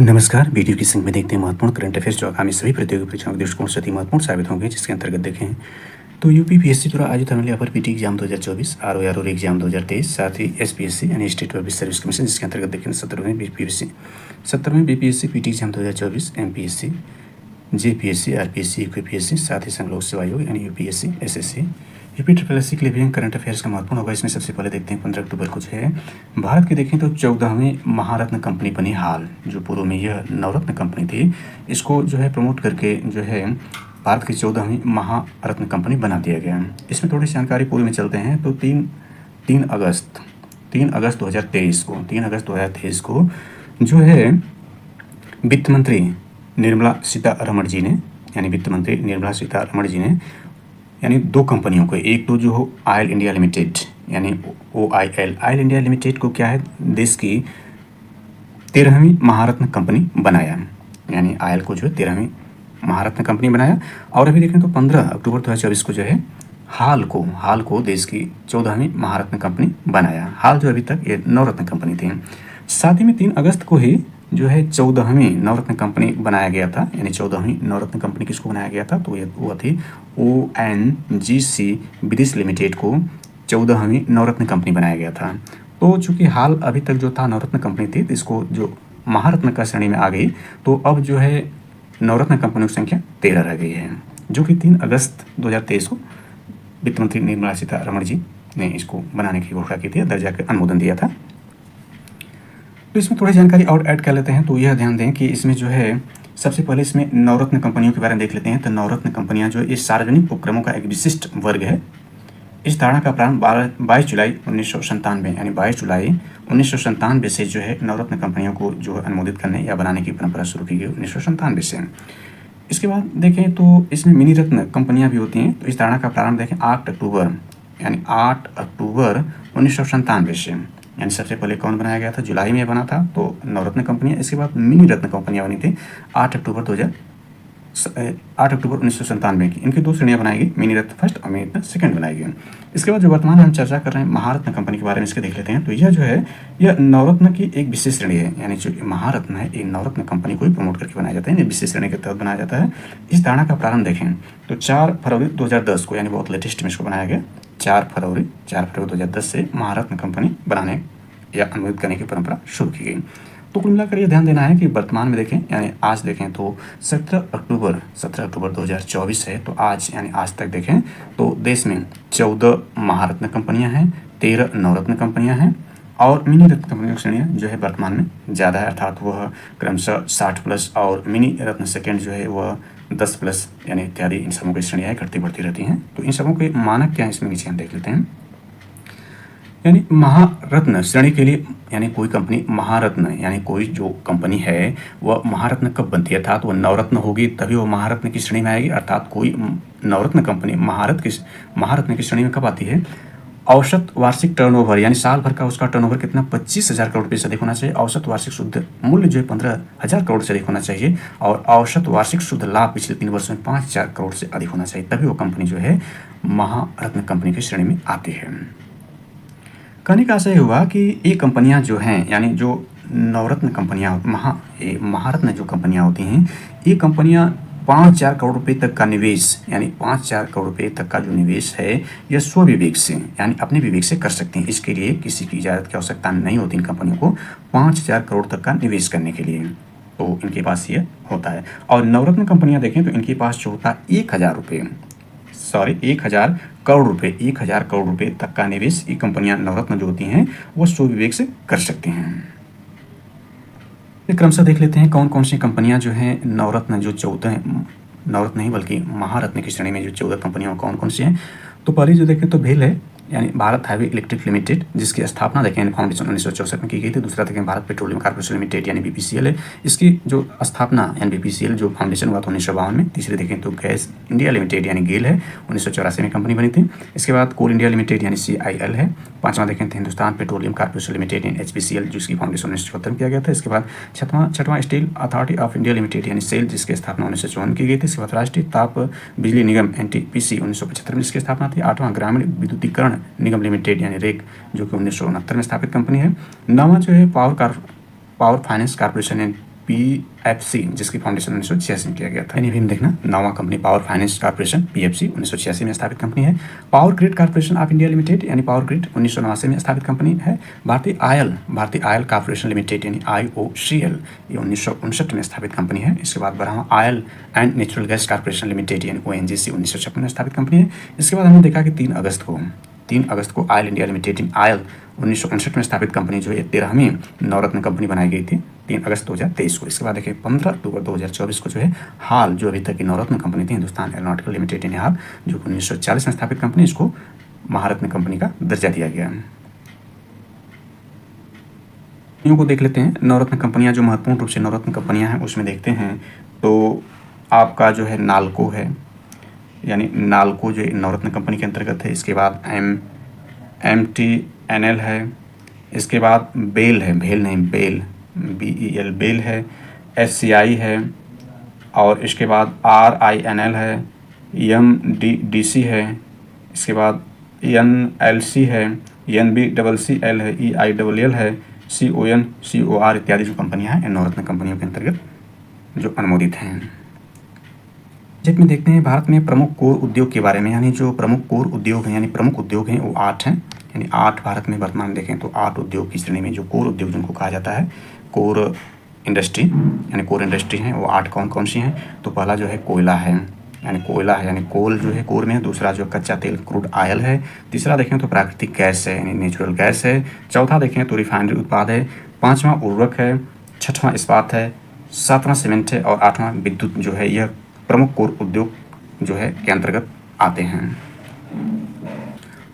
नमस्कार। वीडियो की संग में देखते हैं महत्वपूर्ण करंट अफेयर्स जो आगामी सभी प्रतियोगी परीक्षाओं के दृष्टिकोण से अति महत्वपूर्ण साबित होंगे, जिसके अंतर्गत देखें तो यूपीपीएससी द्वारा आयोजित होने वाले upper PT exam 2024, ROR exam 2023, साथ ही एसपीएससी यानी स्टेट पब्लिक सर्विस कमीशन, जिसके अंतर्गत देखें 17वें BPSC PT exam 2024, MPSC, JPSC, RPSC, UPPSC, साथ ही संघ लोक सेवा आयोग यानी UPSC, SSC, UP triple SC के लिए भी करंट अफेयर्स का महत्वपूर्ण होगा। इसमें सबसे पहले देखते हैं 15 अक्टूबर को जो है भारत की देखें तो 14वीं महारत्न कंपनी बनी हाल, जो पूर्व में यह नवरत्न कंपनी थी, इसको जो है प्रमोट करके जो है भारत की 14वीं महारत्न कंपनी बना दिया गया। इसमें थोड़ी जानकारी पूर्व में चलते हैं तो 3 अगस्त 2023 को जो है वित्त मंत्री निर्मला सीतारमण जी ने यानी दो कंपनियों को, एक तो जो ऑयल इंडिया लिमिटेड यानी ऑयल इंडिया लिमिटेड को क्या है देश की 13वीं महारत्न कंपनी बनाया, यानी ऑयल को जो है 13वीं महारत्न कंपनी बनाया। और अभी देखें तो 15 अक्टूबर 2024 को जो है हाल को देश की 14वीं महारत्न कंपनी बनाया। हाल जो अभी तक ये नवरत्न कंपनी थी। साथ ही में 3 अगस्त को ही जो है 14वीं नवरत्न कंपनी बनाया गया था, यानी 14वीं नवरत्न कंपनी किसको बनाया गया था तो ये वो थी ONGC विदेश लिमिटेड को 14वीं नवरत्न कंपनी बनाया गया था। तो चूंकि हाल अभी तक जो था नवरत्न कंपनी थी, तो इसको जो महारत्न का श्रेणी में आ गई, तो अब जो है नवरत्न कंपनियों की संख्या 13 रह गई है, जो कि 3 अगस्त 2023 को वित्त मंत्री निर्मला सीतारमण जी ने इसको बनाने की घोषणा की थी, दर्जा का अनुमोदन दिया था। तो इसमें थोड़ी जानकारी और ऐड कर लेते हैं। तो यह ध्यान दें कि इसमें जो है सबसे पहले इसमें नवरत्न कंपनियों के बारे में देख लेते हैं। तो नवरत्न कंपनियां जो इस सार्वजनिक उपक्रमों का एक विशिष्ट वर्ग है। इस धारणा का प्रारंभ 22 जुलाई 1997 यानी 22 जुलाई 1997 से जो है नवरत्न कंपनियों को जो है अनुमोदित करने या बनाने की परंपरा शुरू की गई 1997 से। इसके बाद देखें तो इसमें मिनी रत्न कंपनियाँ भी होती हैं। तो इस धारणा का प्रारंभ देखें 8 अक्टूबर 1997 से, यानी सबसे पहले कौन बनाया गया था, जुलाई में बना था तो नवरत्न कंपनियां। इसके बाद मिनी रत्न कंपनियां बनी थी 8 अक्टूबर 1997 की। इनकी 2 श्रेणियां बनाई गई, मिनी रत्न फर्स्ट और मिनी रत्न सेकंड बनाई गई। इसके बाद जो वर्तमान में हम चर्चा कर रहे हैं महारत्न कंपनी के बारे में, इसके देख लेते हैं। तो यह जो है यह नवरत्न की एक विशेष श्रेणी है, यानी जो महारत्न है ये नवरत्न कंपनी को ही प्रमोट करके बनाया जाता है, विशेष श्रेणी के तहत बनाया जाता है। इस धारणा का प्रारंभ देखें तो 4 फरवरी 2010 को, यानी बहुत लेटेस्ट में इसको बनाया गया। 4 फरवरी 2010 से महारत्न कंपनी बनाने या अनुमोदित करने की परंपरा शुरू की गई। तो कुल मिलाकर ये ध्यान देना है कि वर्तमान में देखें यानी आज देखें तो 17 अक्टूबर 2024 है। तो आज यानी आज तक देखें तो देश में 14 महारत्न कंपनियां हैं, 13 नवरत्न कंपनियां हैं और मिनी रत्न कंपनियों की श्रेणियाँ जो है वर्तमान में ज़्यादा है, अर्थात वह क्रमशः 60+ और मिनी रत्न सेकेंड जो है वह 10+ यानी इत्यादि इन सबों की श्रेणियाँ घटती बढ़ती रहती हैं। तो इन सबों के मानक क्या है इसमें नीचे हम देख लेते हैं। यानी महारत्न श्रेणी के लिए, यानी कोई कंपनी महारत्न यानी कोई जो कंपनी है वह महारत्न कब बनती है, अर्थात वह नवरत्न होगी तभी वो महारत्न की श्रेणी में आएगी। अर्थात कोई नवरत्न कंपनी महारत्न की श्रेणी में कब आती है, औसत वार्षिक टर्नओवर यानी साल भर का उसका टर्नओवर कितना 25,000 करोड़ रुपये से अधिक होना चाहिए, औसत वार्षिक शुद्ध मूल्य जो है 15,000 करोड़ से अधिक होना चाहिए और औसत वार्षिक शुद्ध लाभ पिछले 3 वर्षों में 5,000 करोड़ से अधिक होना चाहिए, तभी वो कंपनी जो है महारत्न कंपनी की श्रेणी में आती है। कहने का आशय हुआ कि ये कंपनियां जो हैं, यानी जो नवरत्न कंपनियां महारत्न जो कंपनियां होती हैं, ये कंपनियां 5,000 करोड़ रुपए तक का निवेश, यानी 5,000 करोड़ रुपए तक का जो निवेश है यह स्वविवेक से यानी अपने विवेक से कर सकती हैं। इसके लिए किसी की इजाज़त की आवश्यकता नहीं होती इन कंपनियों को 5,000 करोड़ तक का निवेश करने के लिए, तो इनके पास ये होता है। और नवरत्न कंपनियाँ देखें तो इनके पास जो होता है 1,000 करोड़ रुपए तक का निवेश ये कंपनियां नवरत्न जो होती हैं वो स्वविवेक से कर सकती हैं। क्रमशः देख लेते हैं कौन कौन सी कंपनियां जो हैं नवरत्न जो 14 नवरत्न नहीं बल्कि महारत्न की श्रेणी में जो 14 कंपनियां कौन कौन सी हैं। तो पहली जो देखें तो भेल है, यानी भारत हैवी इलेक्ट्रिक लिमिटेड, जिसकी स्थापना देखें फाउंडेशन 1964 में की गई थी। दूसरा देखें भारत पेट्रोलियम कॉर्पोरेशन लिमिटेड यानी BPCL है, इसकी जो स्थापना यानी BPCL जो फाउंडेशन हुआ था 1952 में। तीसरे देखें तो गैस इंडिया लिमिटेड यानी गेल है, 1984 में कंपनी बनी थी। इसके बाद कोल इंडिया लिमिटेड यानी CIL है। पाँचवां देखें तो हिंदुस्तान पेट्रोलियम कॉर्पोरेशन लिमिटेड यानी HPCL, जिसकी फाउंडेशन 1974 में किया गया था। इसके बाद छठवां steel authority of India limited यानी SAIL, जिसकी स्थापना 1954 की गई थी। इसके बाद राष्ट्रीय ताप बिजली निगम NTPC 1975 में जिसकी स्थापना थी। 8वां ग्रामीण विद्युतीकरण निगम लिमिटेड यानी रेक, जो कि 1969 में स्थापित कंपनी है। 9वां जो है पावर फाइनेंस कॉर्पोरेशन यानी PFC, जिसकी फाउंडेशन 1986 में किया गया था। यानी भी देखना, नौवां company power finance corporation PFC 1986 में स्थापित कंपनी है। Power grid corporation of India limited यानी पावर ग्रिड 1989 में स्थापित कंपनी है। भारतीय आयल कॉर्पोरेशन लिमिटेड यानी IOCL ये 1959 में स्थापित कंपनी है। इसके बाद Brahma oil and natural gas corporation limited यानी ONGC 1956 में स्थापित कंपनी है। इसके बाद हमने देखा कि 3 अगस्त को ऑयल इंडिया लिमिटेड 1959 में स्थापित कंपनी जो है 13वीं नवरत्न कंपनी बनाई गई थी 3 अगस्त 2023 को। इसके बाद देखिए 15 अक्टूबर 2024 को जो है हाल जो अभी तक की नवरत्न कंपनी थी हिंदुस्तान एरोनॉटिकल लिमिटेड यानी हाल जो 1940 में स्थापित कंपनी, इसको महारत्न कंपनी का दर्जा दिया गया। को देख लेते हैं नवरत्न कंपनियां, जो महत्वपूर्ण रूप से नवरत्न कंपनियां हैं उसमें देखते हैं तो आपका जो है नाल्को है, यानी नाल्को जो नवरत्न कंपनी के अंतर्गत है। इसके बाद MTNL है। इसके बाद बेल है, बेल BEL बेल है। SCI है और इसके बाद RINL है। MDDC है। इसके बाद NLC है। NBCCL है। EILL है। COR इत्यादि जो कंपनियां हैं नवरत्न कंपनियों के अंतर्गत जो अनुमोदित हैं। बजट में देखते हैं भारत में प्रमुख कोर उद्योग के बारे में, यानी जो प्रमुख कोर उद्योग हैं यानी प्रमुख उद्योग हैं वो 8 हैं, यानी 8 भारत में वर्तमान देखें तो 8 उद्योग की श्रेणी में जो कोर उद्योग जिनको कहा जाता है कोर इंडस्ट्री हैं वो 8 कौन सी हैं। तो पहला जो है कोयला है यानी कोल जो है कोर में। दूसरा जो कच्चा तेल क्रूड ऑयल है। तीसरा देखें तो प्राकृतिक गैस है यानी नेचुरल गैस है। चौथा देखें तो रिफाइनरी उत्पाद है। 5वां उर्वरक है। 6वां इस्पात है। 7वां सीमेंट है और 8वां विद्युत जो है यह प्रमुख कोर उद्योग जो है के अंतर्गत आते हैं।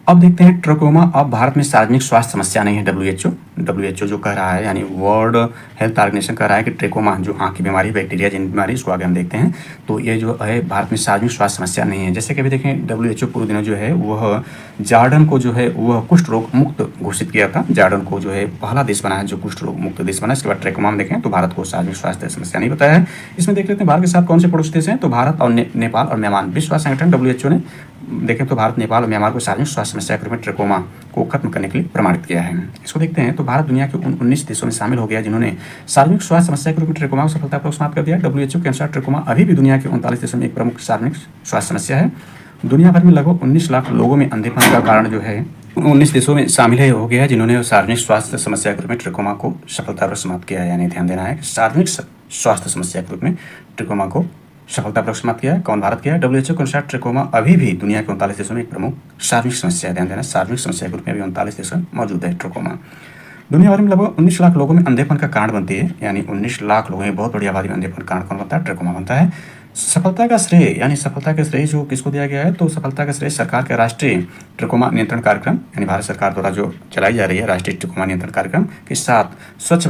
अब देखते हैं ट्रेकोमा। अब भारत में सार्वजनिक स्वास्थ्य समस्या नहीं है। WHO जो कह रहा है यानी वर्ल्ड हेल्थ ऑर्गेनाइजेशन कह रहा है कि ट्रेकोमा जो आँख की बीमारी बैक्टीरिया जनित बीमारी, इसको आगे हम देखते हैं। तो ये जो है भारत में सार्वजनिक स्वास्थ्य समस्या नहीं है। जैसे कि अभी देखें WHO पूर्व दिनों जो है वह जॉर्डन को जो है वह कुष्ठ रोग मुक्त घोषित किया था। जॉर्डन को जो है पहला देश बना है जो कुष्ठ रोग मुक्त देश बना। इसके बाद ट्रेकोमा में देखें तो भारत को सार्वजनिक स्वास्थ्य समस्या नहीं बताया है। इसमें देख लेते हैं भारत के साथ कौन से पड़ोसी देश हैं। तो भारत और नेपाल और म्यांमार। विश्व स्वास्थ्य संगठन WHO ने देखें तो भारत, नेपाल और म्यांमार को सार्वजनिक स्वास्थ्य समस्या के रूप में ट्रेकोमा को खत्म करने के लिए प्रमाणित किया है। इसको देखते हैं तो भारत दुनिया के उन 19 देशों में शामिल हो गया जिन्होंने सार्वजनिक स्वास्थ्य समस्या के रूप में ट्रेकोमा को सफलतापूर्वक समाप्त कर दिया। WHO के अनुसार ट्रेकोमा अभी भी दुनिया के 39 देशों में एक प्रमुख सार्वजनिक स्वास्थ्य समस्या है। दुनिया भर में लगभग 19 लाख लोगों में अंधेपन का कारण जो है 19 देशों में शामिल हो गया है जिन्होंने सार्वजनिक स्वास्थ्य समस्या के रूप में ट्रेकोमा को सफलतापूर्वक समाप्त किया है। यानी ध्यान देना है कि सार्वजनिक स्वास्थ्य समस्या के रूप में ट्रेकोमा को सफलतापूर्वक समाप्त किया है। कौन भारत किया है। WHO के अनुसार ट्रेकोमा अभी भी दुनिया के 39 देशों में एक प्रमुख सार्वजनिक समस्या है। ध्यान देना, सार्वजनिक समस्या के रूप में अभी 39 देशों में मौजूद है ट्रेकोमा। दुनिया भर में लगभग 19 लाख लोगों में अंधेपन का कारण बनती है, यानी 19 लाख लोगों में बहुत बड़ी आबादी में अंधेपन का कारण कौन बनता है। ट्रेकोमा बनता है। सफलता का श्रेय जो किसको दिया गया है। तो सफलता का श्रेय सरकार के राष्ट्रीय ट्रेकोमा नियंत्रण कार्यक्रम यानी भारत सरकार द्वारा जो चलाई जा रही है राष्ट्रीय ट्रेकोमा नियंत्रण कार्यक्रम के साथ स्वच्छ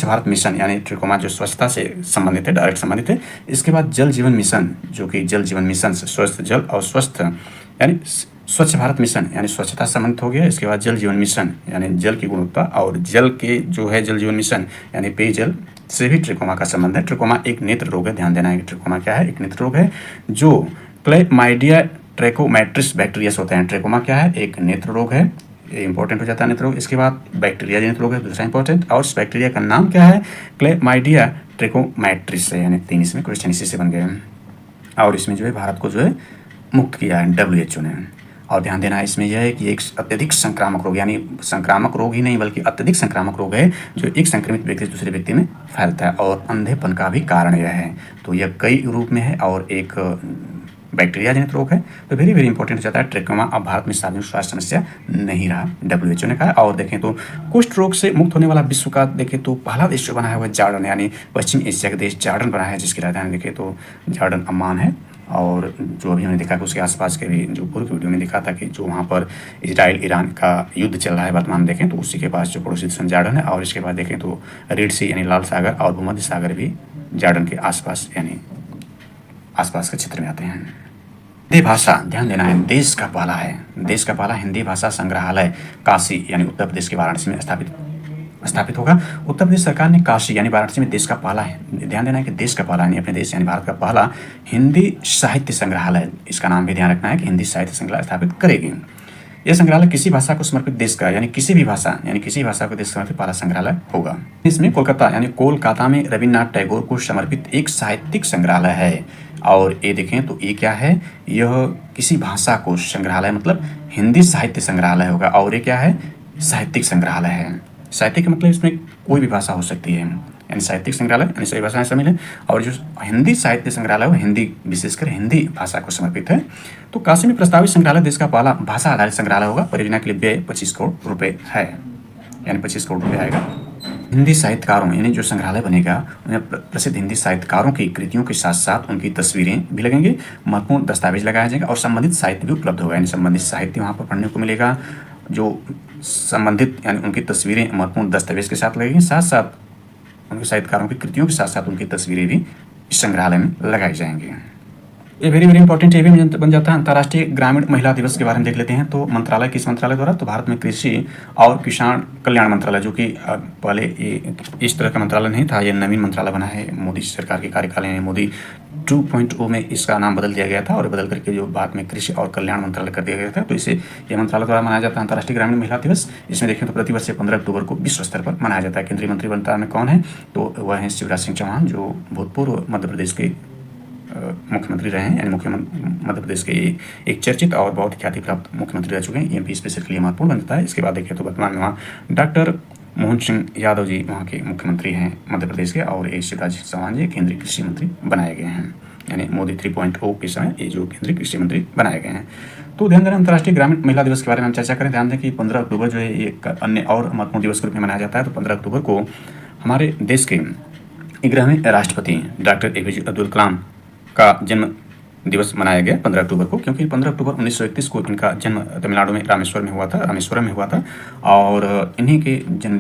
भारत मिशन यानी ट्रेकोमा जो स्वच्छता से संबंधित है, डायरेक्ट संबंधित है। इसके बाद जल जीवन मिशन जो कि जल जीवन मिशन से स्वस्थ जल और स्वस्थ यानी स्वच्छ भारत मिशन यानी स्वच्छता से संबंधित हो गया। इसके बाद जल जीवन मिशन यानी जल की गुणवत्ता और जल के जो है जल जीवन मिशन यानी पेयजल से भी ट्रेकोमा का संबंध है। ट्रेकोमा एक नेत्र रोग है। ध्यान देना है कि ट्रेकोमा क्या है, एक नेत्र रोग है जो क्लेमाइडिया ट्रेकोमैट्रिस बैक्टीरिया से होता है। ट्रेकोमा क्या है, एक नेत्र रोग है, ये इंपॉर्टेंट हो जाता है नेत्र रोग। इसके बाद बैक्टीरिया जनित रोग है दूसरा इंपॉर्टेंट, और इस बैक्टीरिया का नाम क्या है, क्लेमाइडिया ट्रेकोमैट्रिस है। यानी 3 इसमें क्वेश्चन इसी से बन गए और इसमें जो है भारत को जो है मुक्त किया है WHO ने। और ध्यान देना है इसमें यह है कि एक अत्यधिक संक्रामक रोग, यानी संक्रामक रोग ही नहीं बल्कि अत्यधिक संक्रामक रोग है जो एक संक्रमित व्यक्ति से दूसरे व्यक्ति में फैलता है और अंधेपन का भी कारण यह है। तो यह कई रूप में है और एक बैक्टीरिया जनित रोग है। तो वेरी वेरी इंपॉर्टेंट हो जाता है ट्रेकोमा अब भारत में सार्वजनिक स्वास्थ्य समस्या नहीं रहा, WHO ने कहा। और देखें तो कुष्ठ रोग से मुक्त होने वाला विश्व का देखें तो पहला देश जो बना है वह जॉर्डन यानी पश्चिम एशिया का देश जॉर्डन बना है, जिसकी राजधानी देखें तो जॉर्डन अम्मान है। और जो अभी हमने देखा कि उसके आसपास के भी जो पूर्व वीडियो में दिखा था कि जो वहाँ पर इजराइल ईरान का युद्ध चल रहा है वर्तमान देखें तो उसी के पास जो पड़ोसी देश जॉर्डन है। और इसके बाद देखें तो रेड सी यानी लाल सागर और भूमध्य सागर भी जॉर्डन के आसपास यानी आसपास के क्षेत्र में आते हैं। हिंदी भाषा, ध्यान देना है, देश का पहला हिंदी भाषा संग्रहालय काशी यानी उत्तर प्रदेश के वाराणसी में स्थापित होगा। उत्तर प्रदेश सरकार ने काशी यानी वाराणसी में देश का पहला है, ध्यान देना है कि देश का पहला यानी अपने देश यानी भारत का पहला हिंदी साहित्य संग्रहालय, इसका नाम भी ध्यान रखना है कि हिंदी साहित्य संग्रहालय स्थापित करेगी। यह संग्रहालय किसी भाषा को समर्पित देश का यानी किसी भी भाषा यानी किसी भाषा को देश समर्पित पहला संग्रहालय होगा। इसमें कोलकाता यानी कोलकाता में रविन्द्रनाथ टैगोर को समर्पित एक साहित्यिक संग्रहालय है। और ये देखें तो ये क्या है, यह किसी भाषा को संग्रहालय मतलब हिंदी साहित्य संग्रहालय होगा। और ये क्या है, साहित्यिक संग्रहालय है। साहित्यिक मतलब इसमें कोई भी भाषा हो सकती है, यानी साहित्यिक संग्रहालय यानी सभी भाषाएं शामिल है। और जो हिंदी साहित्य संग्रहालय वो हिंदी विशेषकर हिंदी भाषा को समर्पित है। तो काशी में प्रस्तावित संग्रहालय देश का पहला भाषा आधारित संग्रहालय होगा। परियोजना के लिए व्यय 25 करोड़ रुपए है, यानी 25 करोड़ रुपए आएगा। हिंदी साहित्यकारों यानी जो संग्रहालय बनेगा उन्हें प्रसिद्ध हिंदी साहित्यकारों की कृतियों के साथ साथ उनकी तस्वीरें भी लगेंगी, महत्वपूर्ण दस्तावेज लगाया जाएगा और संबंधित साहित्य भी उपलब्ध होगा, यानी संबंधित साहित्य वहाँ पर पढ़ने को मिलेगा। जो संबंधित यानी उनकी तस्वीरें महत्वपूर्ण दस्तावेज के साथ लगेंगी, साथ साथ उनके साहित्यकारों की कृतियों के साथ साथ उनकी तस्वीरें भी इस संग्रहालय में लगाई जाएंगी। ये वेरी वेरी इंपॉर्टेंट ये भी बन जाता है। अंतर्राष्ट्रीय ग्रामीण महिला दिवस के बारे में देख लेते हैं। तो मंत्रालय किस मंत्रालय द्वारा, तो भारत में कृषि और किसान कल्याण मंत्रालय, जो कि पहले ये इस तरह का मंत्रालय नहीं था, ये नवीन मंत्रालय बना है मोदी सरकार के कार्यकाल में। मोदी 2.0 में इसका नाम बदल दिया गया था और बदल करके जो बाद में कृषि और कल्याण मंत्रालय कर दिया गया था। तो इसे यह मंत्रालय द्वारा मनाया जाता है अंतर्राष्ट्रीय ग्रामीण महिला दिवस। इसमें देखें तो प्रतिवर्ष 15 अक्टूबर को विश्व स्तर पर मनाया जाता है। केंद्रीय मंत्री मंत्रालय में कौन है, तो वह है शिवराज सिंह चौहान, जो भूतपूर्व मध्य प्रदेश के मुख्यमंत्री रहे हैं, यानी मध्य प्रदेश के एक चर्चित और बहुत ख्याति प्राप्त मुख्यमंत्री रह चुके हैं। एमपी स्पेशल के लिए महत्वपूर्ण बनता है। इसके बाद देखें तो वर्तमान में वहाँ डॉक्टर मोहन सिंह यादव जी वहाँ के मुख्यमंत्री हैं मध्य प्रदेश के, और ये शिवराज सिंह चौहान जी केंद्रीय कृषि मंत्री बनाए गए हैं, यानी मोदी 3.0 के समय ये जो केंद्रीय कृषि मंत्री बनाए गए हैं। तो ध्यान देना, अंतर्राष्ट्रीय ग्रामीण महिला दिवस के बारे में हम चर्चा करें। ध्यान दें कि 15 अक्टूबर जो है एक अन्य और महत्वपूर्ण दिवस के रूप में मनाया जाता है। तो 15 अक्टूबर को हमारे देश के 11वें राष्ट्रपति डॉक्टर APJ अब्दुल कलाम का जन्म दिवस मनाया गया 15 अक्टूबर को, क्योंकि 15 अक्टूबर 1931 को इनका जन्म तमिलनाडु में रामेश्वरम में हुआ था और इन्हीं के जन्म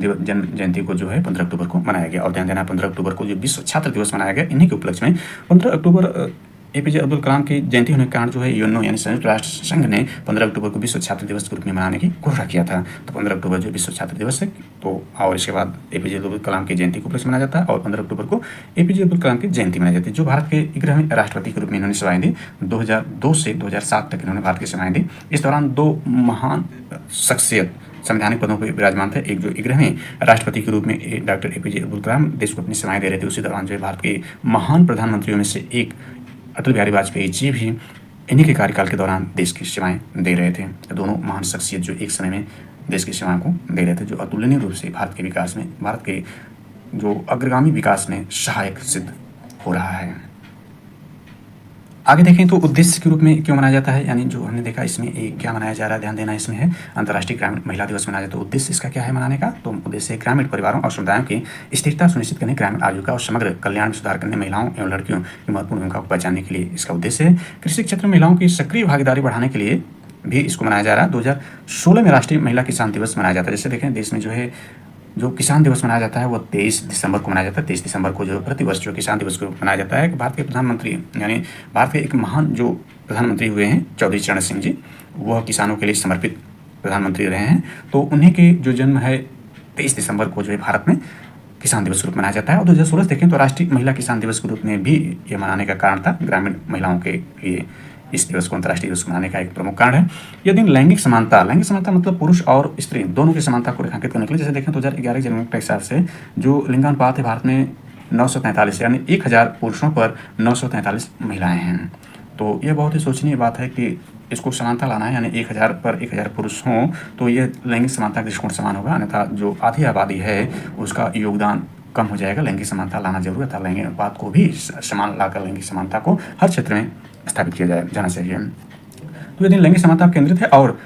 जयंती को जो है 15 अक्टूबर को मनाया गया। और ध्यान देना, 15 अक्टूबर को जो विश्व छात्र दिवस मनाया गया, इन्हीं के उपलक्ष्य में 15 अक्टूबर APJ अब्दुल कलाम की जयंती होने के कारण जो है यूएनओ यानी संयुक्त राष्ट्र संघ ने 15 अक्टूबर को विश्व छात्र दिवस के रूप में मनाने की घोषणा किया था। तो 15 अक्टूबर जो विश्व छात्र दिवस है, तो और इसके बाद APJ अब्दुल कलाम की जयंती को उपलक्ष्य मनाया जाता है और 15 अक्टूबर को APJ अब्दुल कलाम की जयंती मनाई जाती है, जो भारत के 11वें राष्ट्रपति के रूप में इन्होंने सेवाएं दी। 2002 से 2007 तक इन्होंने भारत की सेवाएं दी। इस दौरान 2 महान शख्सियत संवैधानिक पदों पर विराजमान थे। एक जो 11वें राष्ट्रपति के रूप में डॉक्टर APJ अब्दुल कलाम देश को अपनी सेवाएं दे रहे थे, उसी दौरान जो है भारत के महान प्रधानमंत्रियों में से एक अटल बिहारी वाजपेयी जी भी इन्हीं के कार्यकाल के दौरान देश की सेवाएं दे रहे थे। दोनों महान शख्सियत जो एक समय में देश की सेवाओं को दे रहे थे, जो अतुलनीय रूप से भारत के विकास में, भारत के जो अग्रगामी विकास में सहायक सिद्ध हो रहा है। आगे देखें तो उद्देश्य के रूप में क्यों मनाया जाता है, यानी जो हमने देखा इसमें एक क्या मनाया जा रहा है, ध्यान देना इसमें है अंतर्राष्ट्रीय ग्रामीण महिला दिवस मनाया जाता है। तो उद्देश्य इसका क्या है मनाने का, तो उद्देश्य ग्रामीण परिवारों और समुदायों की स्थिरता सुनिश्चित करने, ग्रामीण आजीविका और समग्र कल्याण में सुधार करने, महिलाओं एवं लड़कियों की महत्वपूर्ण भूमिका को पहचानने के लिए इसका उद्देश्य है। कृषि क्षेत्र में महिलाओं की सक्रिय भागीदारी बढ़ाने के लिए भी इसको मनाया जा रहा है। 2016 में राष्ट्रीय महिला किसान दिवस मनाया जाता है। जैसे देखें देश में जो है जो किसान दिवस मनाया जाता है वो 23 दिसंबर को मनाया जाता है। 23 दिसंबर को जो प्रतिवर्ष जो किसान दिवस को मनाया जाता है, कि भारत के प्रधानमंत्री यानी भारत के एक महान जो प्रधानमंत्री हुए हैं चौधरी चरण सिंह जी, वह किसानों के लिए समर्पित प्रधानमंत्री रहे हैं। तो उन्हीं के जो जन्म है 23 दिसंबर को जो है भारत में किसान दिवस के रूप में मनाया जाता है। और 2016 देखें तो राष्ट्रीय महिला किसान दिवस के रूप में भी ये मनाने का कारण था, ग्रामीण महिलाओं के लिए इस दिवस को अंतर्राष्ट्रीय दिवस मनाने का एक प्रमुख कारण है। यह दिन लैंगिक समानता मतलब पुरुष और स्त्री दोनों की समानता को रेखांकित करने के लिए, जैसे देखें 2011 जनगणना के हिसाब से जो लिंगानुपात है भारत में 943, यानी 1000 पुरुषों पर 943 महिलाएं हैं। तो यह बहुत ही सोचनीय बात है कि इसको समानता लाना है, यानी 1000 पर 1000 पुरुष हों तो यह लैंगिक समानता का दृष्टिकोण समान होगा, अन्यथा जो आधी आबादी है उसका योगदान कम हो जाएगा। लैंगिक समानता लाना जरूरी था, लैंगिक अनुपात को भी समान लाकर लैंगिक समानता को हर क्षेत्र में स्थापित किया जाना चाहिए। तो यह दिन लैंगिक समानता पर केंद्रित है और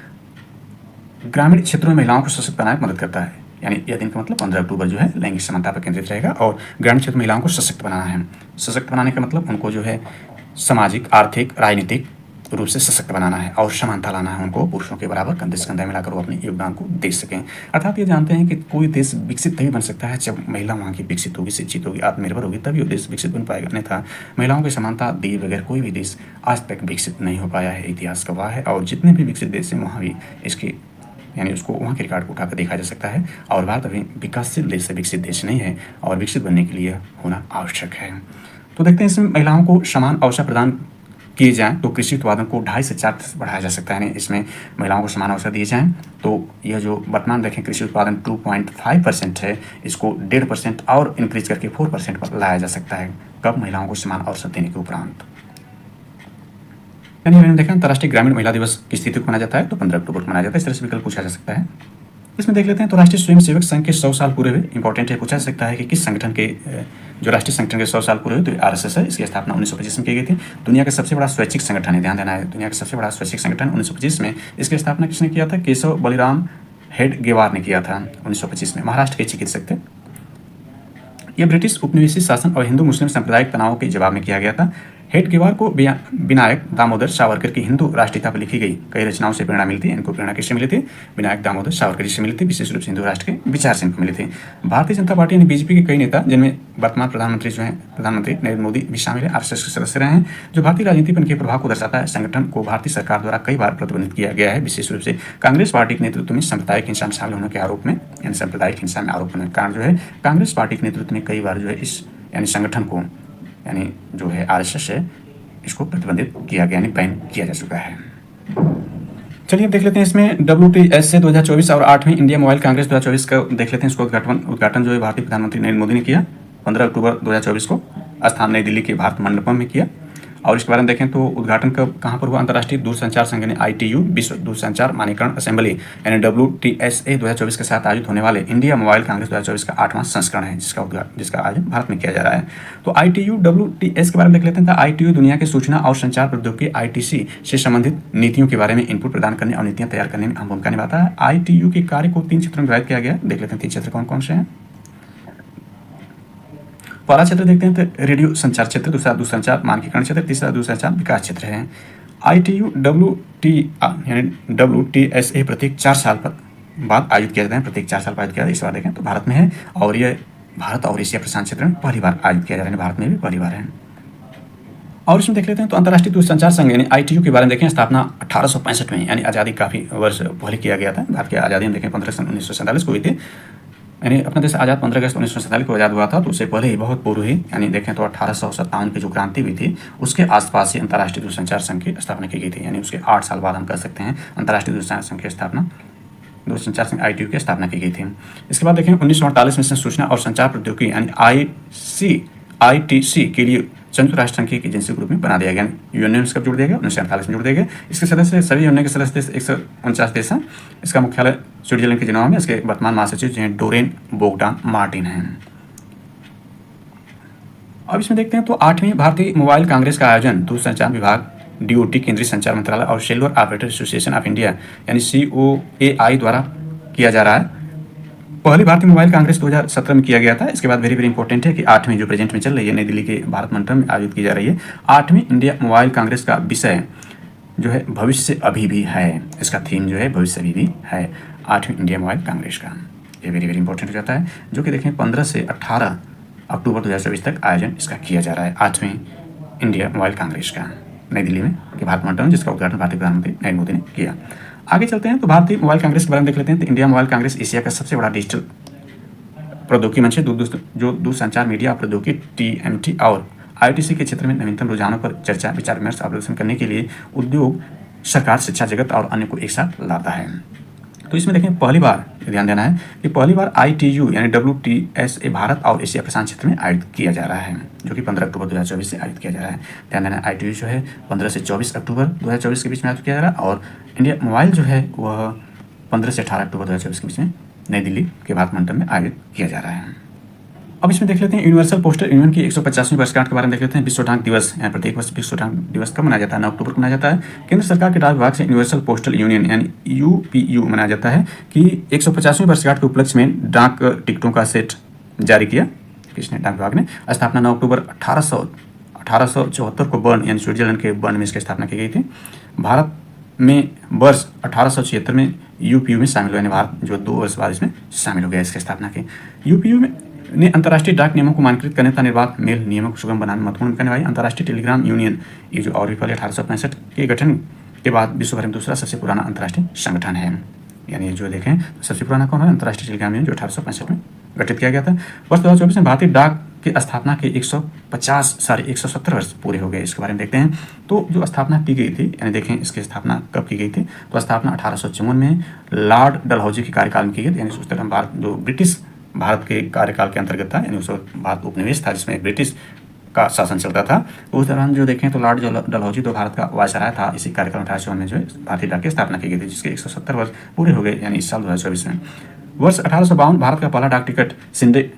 ग्रामीण क्षेत्रों में महिलाओं को सशक्त बनाने में मदद करता है। यानी यह दिन का मतलब 15 अक्टूबर जो है लैंगिक समानता पर केंद्रित रहेगा और ग्रामीण क्षेत्र में महिलाओं को सशक्त बनाना है। सशक्त बनाने का मतलब उनको जो है सामाजिक, आर्थिक, राजनीतिक रूप से सशक्त बनाना है और समानता लाना है, उनको पुरुषों के बराबर कंधे से कंधा मिलाकर वो अपने योगदान को दे सकें। अर्थात ये जानते हैं कि कोई देश विकसित तभी बन सकता है जब महिला वहाँ की विकसित होगी, शिक्षित होगी, आत्मनिर्भर होगी, तभी वो देश विकसित बन पाएगा। अन्यथा महिलाओं की समानता दिए बगैर कोई भी देश आज तक विकसित नहीं हो पाया है, इतिहास गवाह है। और जितने भी विकसित देश हैं वहाँ भी इसके यानी उसको वहाँ के रिकॉर्ड को उठाकर देखा जा सकता है। और भारत अभी विकासशील देश से विकसित देश नहीं है और विकसित बनने के लिए होना आवश्यक है। तो देखते हैं इसमें महिलाओं को समान अवसर प्रदान किए जाएँ तो कृषि उत्पादन को 2.5 से 4 बढ़ाया जा सकता है। यानी इसमें महिलाओं को समान अवसर दिए जाएँ तो यह जो वर्तमान देखें कृषि उत्पादन 2.5% है, इसको 1.5% और इंक्रीज़ करके 4% पर लाया जा सकता है। कब? महिलाओं को समान अवसर देने के उपरांत। यानी मैंने देखा अंतर्राष्ट्रीय ग्रामीण महिला दिवस किस तिथि को मनाया जाता है तो 15 अक्टूबर को मनाया जाता है। इस तरह से विकल्प पूछा जा सकता है। इसमें देख लेते हैं तो राष्ट्रीय स्वयंसेवक संघ के 100 साल पूरे हुए। इंपॉर्टेंट है, पूछा जा सकता है कि किस संगठन के जो राष्ट्रीय संगठन के 100 साल पूरे हुए तो आरएसएस है। इसकी स्थापना 1925 में की गई थी। दुनिया का सबसे बड़ा स्वैच्छिक संगठन है, ध्यान देना है, दुनिया का सबसे बड़ा स्वैच्छिक संगठन 1925 में। इसकी स्थापना किसने किया था? केशव बलिराम हेडगेवार ने किया था 1925 में। महाराष्ट्र के चिकित्सक थे। यह ब्रिटिश उपनिवेशी शासन और हिंदू मुस्लिम सांप्रदायिक तनावों के जवाब में किया गया था। हेडगेवार को विनायक दामोदर सावरकर की हिंदू राष्ट्रीयता पर लिखी गई कई रचनाओं से प्रेरणा मिलती है। इनको प्रेरणा किससे मिली थी? विनायक दामोदर सावरकर जी से मिली थी। विशेष रूप से हिंदू राष्ट्र के विचार से इनको मिली थी। भारतीय जनता पार्टी यानी बीजेपी के कई नेता, जिनमें वर्तमान प्रधानमंत्री जो हैं प्रधानमंत्री नरेंद्र मोदी भी शामिल है, आरएसएस के सदस्य रहे हैं, जो भारतीय राजनीति पर इनके प्रभाव को दर्शाता है। संगठन को भारतीय सरकार द्वारा कई बार प्रतिबंधित किया गया है। विशेष रूप से कांग्रेस पार्टी के नेतृत्व में सांप्रदायिक हिंसा में शामिल होने के आरोप में, यानी सांप्रदायिक हिंसा में आरोप होने के कारण जो है कांग्रेस पार्टी के नेतृत्व में कई बार जो है इस यानी संगठन को यानी जो है आरएसएस है इसको प्रतिबंधित किया गया, यानी बैन किया जा चुका है। चलिए अब देख लेते हैं इसमें WTS से 2024 और 8वीं इंडिया मोबाइल कांग्रेस 2024 का देख लेते हैं। इसको उद्घाटन जो है भारतीय प्रधानमंत्री नरेंद्र मोदी ने किया 15 अक्टूबर 2024 को स्थान नई दिल्ली के भारत मंडपम में किया। और इसके बारे में देखें तो उद्घाटन कब कहाँ पर हुआ? अंतर्राष्ट्रीय दूरसंचार संघ यानी ITU विश्व दूरसंचार मानकीकरण असेंबली यानी WTSA 2024 के साथ आयोजित होने वाले इंडिया मोबाइल कांग्रेस 2024 का 8वां संस्करण है, जिसका आयोजन भारत में किया जा रहा है। तो ITU WTS के बारे में देख लेते हैं। तो ITU दुनिया के सूचना और संचार प्रौद्योगिकी ITC से संबंधित नीतियों के बारे में इनपुट प्रदान करने और नीतियां तैयार करने में अहम भूमिका निभाता है। ITU के कार्य को 3 क्षेत्रों में विभाजित किया गया। देख लेते हैं 3 क्षेत्र कौन कौन से हैं। पहला क्षेत्र देखते हैं तो रेडियो संचार क्षेत्र, दूसरा दूरसंचार मानकीकरण क्षेत्र, तीसरा दूरसंचार विकास क्षेत्र है। ITU यानी WTSA प्रत्येक 4 साल बाद आयोजित किया जाता है। प्रत्येक 4 साल बाद किया जाता है। इस बार देखें तो भारत में है और यह भारत और एशिया प्रशांत क्षेत्र में पहली बार आयोजित किया जा रहा है। भारत में भी पहली बार है। और इसमें देख लेते हैं तो अंतर्राष्ट्रीय दूरसंचार संघ यानी ITU के बारे में देखें। स्थापना 1865 में यानी आज़ादी काफ़ी वर्ष पहले किया गया था। भारत की आज़ादी में देखें 15 अगस्त 1947 को हुई थी। यानी अपना देश आज़ाद 15 अगस्त 1947 को आज़ाद हुआ था। तो उससे पहले ही बहुत पूर्व ही यानी देखें तो 1857 की जो क्रांति हुई थी उसके आसपास ही अंतर्राष्ट्रीय दूरसंचार संघ की स्थापना की गई थी। यानी उसके 8 साल बाद हम कह सकते हैं अंतर्राष्ट्रीय दूरसंचार संघ की स्थापना, दूरसंचार संघ ITU की स्थापना की गई थी। इसके बाद देखें 1948 में सूचना और संचार प्रौद्योगिकी यानी ITC के लिए संयुक्त राष्ट्र संघ की एजेंसी के रूप में बना दिया गया। यूएनए में इसका जोड़ दिया गया, 1948 में जोड़ दिया गया। इसके सदस्य सभी यूएनए के सदस्य देश 149 देश हैं। इसका मुख्यालय स्विट्जरलैंड के जिनेवा में। इसके वर्तमान महासचिव जो हैं डोरेन बोगडान मार्टिन हैं। अब इसमें देखते हैं तो 8वीं भारतीय मोबाइल कांग्रेस का आयोजन दूरसंचार विभाग, DOT केंद्रीय संचार मंत्रालय और cellular operator association of India यानी COAI द्वारा किया जा रहा है। पहली भारतीय मोबाइल कांग्रेस 2017 में किया गया था। इसके बाद वेरी वेरी इंपॉर्टेंट है कि 8वीं जो प्रेजेंट में चल रही है नई दिल्ली के भारत मंडपम में आयोजित की जा रही है। 8वीं इंडिया मोबाइल कांग्रेस का विषय जो है भविष्य अभी भी है। इसका थीम जो है भविष्य अभी भी है 8वीं इंडिया मोबाइल कांग्रेस का। ये वेरी वेरी इंपॉर्टेंट हो जाता है, जो कि देखें 15 से 18 अक्टूबर 2024 तक आयोजन इसका किया जा रहा है 8वीं इंडिया मोबाइल कांग्रेस का नई दिल्ली में के भारत मंडपम, जिसका उद्घाटन भारतीय प्रधानमंत्री नरेंद्र मोदी ने किया। आगे चलते हैं तो भारतीय मोबाइल कांग्रेस के बारे में देख लेते हैं। तो इंडिया मोबाइल कांग्रेस एशिया का सबसे बड़ा डिजिटल प्रौद्योगिकी मंच है जो दूरसंचार मीडिया प्रौद्योगिकी TMT और ITC के क्षेत्र में नवीनतम रुझानों पर चर्चा विचार विमर्श और प्रदर्शन करने के लिए उद्योग, सरकार, शिक्षा जगत और अन्य को एक साथ लाता है। तो इसमें देखें पहली बार ध्यान देना है कि पहली बार ITU यानी WTSA भारत और एशिया प्रशांत क्षेत्र में आयोजित किया जा रहा है, जो कि 15 अक्टूबर 2024 से आयोजित किया जा रहा है। ध्यान देना ITU जो है 15 से 24 अक्टूबर 2024 के बीच में आयोजित किया जा रहा है और इंडिया मोबाइल जो है वह 15 से 18 अक्टूबर 2024 के बीच में नई दिल्ली के भारत मंडपम में आयोजित किया जा रहा है। अब इसमें देख लेते हैं यूनिवर्सल पोस्टल यूनियन की 150वीं वर्षगांठ के बारे में देख लेते हैं। विश्व डाक दिवस यानी प्रत्येक वर्ष विश्व डाक दिवस कब मनाया जाता है? 9 अक्टूबर को मनाया जाता है। केंद्र सरकार के डाक विभाग से यूनिवर्सल पोस्टल यूनियन यानी UPU मनाया जाता है कि 150वीं वर्षगांठ के उपलक्ष्य में डाक टिकटों का सेट जारी किया। किसने? डाक विभाग ने। स्थापना 9 अक्टूबर 1874 को बर्न यानी स्विट्जरलैंड के बर्न में इसकी स्थापना की गई थी। भारत में वर्ष 1876 में UPU में शामिल हुआ, यानी भारत जो 2 वर्ष बाद इसमें शामिल हो गया इसकी स्थापना की। UPU में ने अंतर्राष्ट्रीय डाक नियमों को मानकीकृत करने तथा निर्बाध मेल नियमों को सुगम बनाने में महत्वपूर्ण भूमिका निभाई। अंतर्राष्ट्रीय टेलीग्राम यूनियन ये जो और भी पहले 1865 के गठन के बाद विश्व भर में दूसरा सबसे पुराना अंतर्राष्ट्रीय संगठन है। यानी जो देखें तो सबसे पुराना कौन है? अंतर्राष्ट्रीय टेलीग्राम यूनियन जो 1865 में गठित किया गया था। वर्ष 2024 में भारतीय डाक की स्थापना के 170 वर्ष पूरे हो गए। इसके बारे में देखते हैं। तो जो स्थापना की गई थी, यानी देखें इसकी स्थापना कब की गई थी, तो स्थापना 1854 में लॉर्ड डलहौजी के कार्यकाल में की गई। यानी उस तरह भारत जो ब्रिटिश भारत के कार्यकाल के अंतर्गत था, यानी उस वक्त भारत उपनिवेश था जिसमें ब्रिटिश का शासन चलता था। तो उस दौरान जो देखें तो लॉर्ड डलहौजी तो भारत का वायसराय था। इसी कार्यक्रम 1854 में जो है भारतीय डाक की स्थापना की गई थी, जिसके 170 वर्ष पूरे हो गए, यानी इस साल 2024 में। वर्ष 1852 भारत का पहला डाक टिकट सिंधे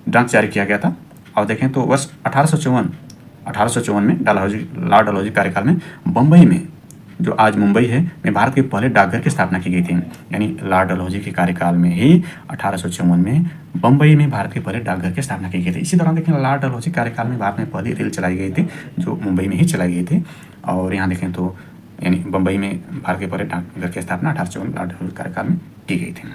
डाक जारी किया गया था। और देखें तो वर्ष 1854 में लॉर्ड डलहौजी कार्यकाल में बम्बई में, जो आज मुंबई है, में भारत के पहले डाकघर की स्थापना की गई थी। यानी लॉर्ड डलहौजी के कार्यकाल में ही 1854 में बम्बई में भारत के पहले डाकघर की स्थापना की गई थी। इसी दौरान देखें लॉर्ड डलहौजी कार्यकाल में भारत में पहली रेल चलाई गई थी, जो मुंबई में ही चलाई गई थी। और यहाँ देखें तो यानी बम्बई में भारत के पहले डाकघर की स्थापना 1854 लॉर्ड डलहौजी कार्यकाल में की गई थी।